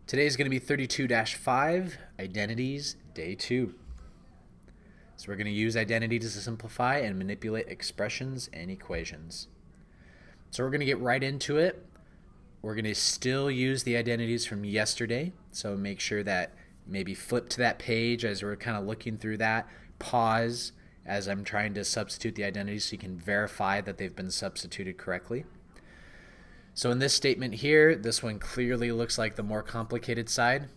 Today's going to be 32-5, Identities, Day 2. So we're going to use identities to simplify and manipulate expressions and equations. So we're going to get right into it. We're going to still use the identities from yesterday. So make sure that maybe flip to that page as we're kind of looking through that. Pause as I'm trying to substitute the identities so you can verify that they've been substituted correctly. So in this statement here, this one clearly looks like the more complicated side.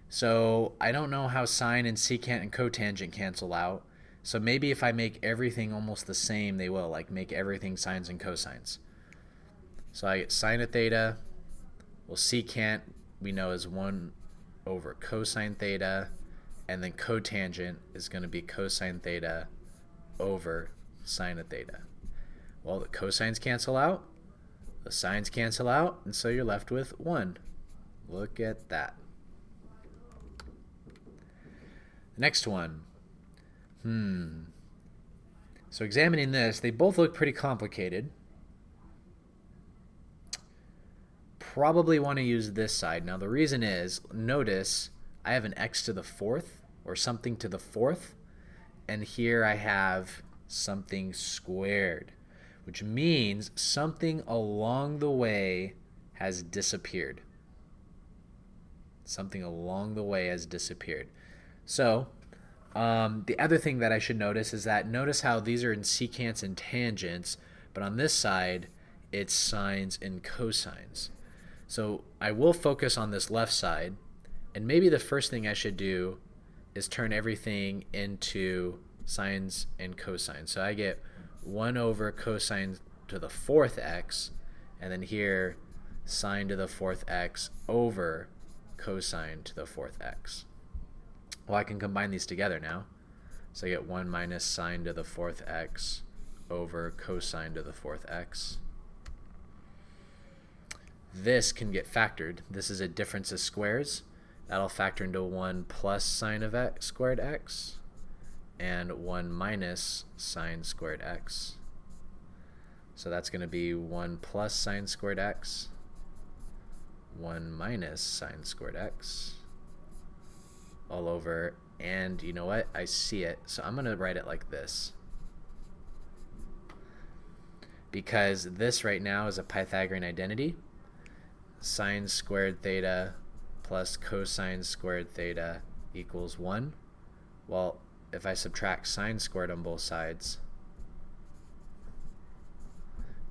So I don't know how sine and secant and cotangent cancel out. So maybe if I make everything almost the same, they will, like make everything sines and cosines. So I get sine of theta. Well, secant we know is 1 over cosine theta. And then cotangent is going to be cosine theta over sine of theta. Well, the cosines cancel out. The sines cancel out, and so you're left with 1. Look at that. Next one. So examining this, they both look pretty complicated. Probably want to use this side. Now the reason is, notice I have an x to the 4th, or something to the 4th, and here I have something squared, which means something along the way has disappeared. Something along the way has disappeared. So the other thing that I should notice is that notice how these are in secants and tangents, but on this side it's sines and cosines. So I will focus on this left side, and maybe the first thing I should do is turn everything into sines and cosines. So I get 1 over cosine to the 4th x, and then here sine to the 4th x over cosine to the 4th x. Well, I can combine these together now. So I get 1 minus sine to the 4th x over cosine to the 4th x. This can get factored. This is a difference of squares. That'll factor into 1 plus sine of x squared x and 1 minus sine squared x. So that's going to be 1 plus sine squared x, 1 minus sine squared x, all over. And you know what? I see it. So I'm going to write it like this, because this right now is a Pythagorean identity. Sine squared theta plus cosine squared theta equals 1. Well, if I subtract sine squared on both sides,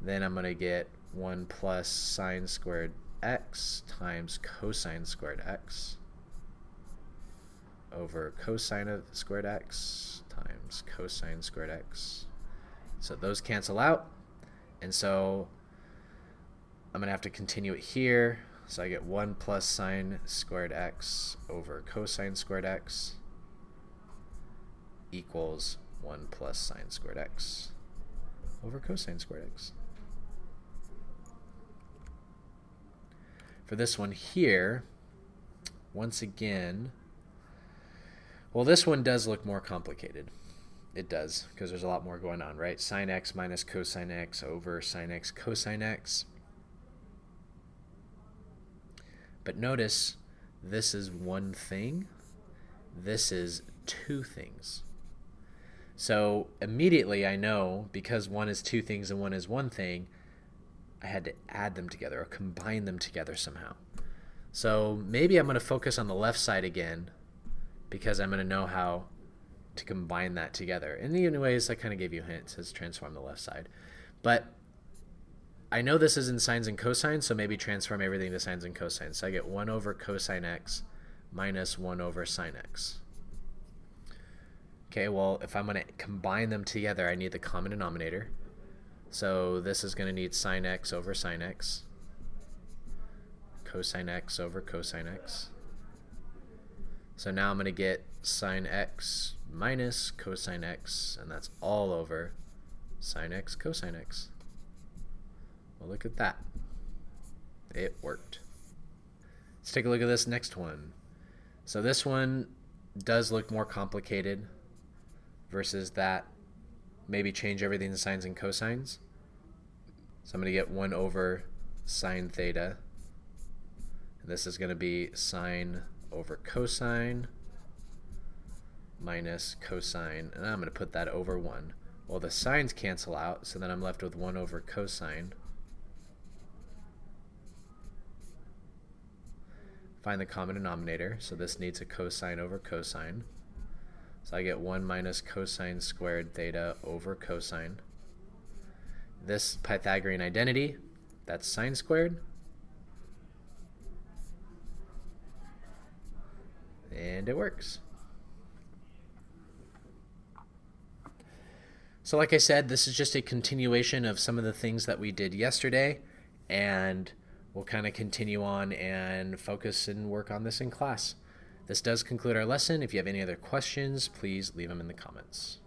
then I'm going to get 1 plus sine squared x times cosine squared x over cosine of squared x times cosine squared x. So those cancel out, and so I'm going to have to continue it here. So I get 1 plus sine squared x over cosine squared x equals 1 plus sine squared x over cosine squared x. For this one here, once again, well, this one does look more complicated. It does, because there's a lot more going on, right? Sine x minus cosine x over sine x cosine x. But notice, this is one thing. This is two things. So immediately I know, because one is two things and one is one thing, I had to add them together or combine them together somehow. So maybe I'm going to focus on the left side again, because I'm going to know how to combine that together. And anyways, I kind of gave you hints. It says transform the left side. But I know this is in sines and cosines, so maybe transform everything to sines and cosines. So I get 1 over cosine x minus 1 over sine x. Okay, well, if I'm going to combine them together, I need the common denominator. So this is going to need sine x over sine x, cosine x over cosine x. So now I'm going to get sine x minus cosine x, and that's all over sine x cosine x. Well, look at that. It worked. Let's take a look at this next one. So this one does look more complicated versus that. Maybe change everything to sines and cosines. So I'm going to get 1 over sine theta, This is going to be sine over cosine minus cosine, and I'm going to put that over 1. Well, the sines cancel out, so then I'm left with 1 over cosine. Find the common denominator, so this needs a cosine over cosine. So I get 1 minus cosine squared theta over cosine. This Pythagorean identity, that's sine squared. And it works. So like I said, this is just a continuation of some of the things that we did yesterday, and we'll kind of continue on and focus and work on this in class. This does conclude our lesson. If you have any other questions, please leave them in the comments.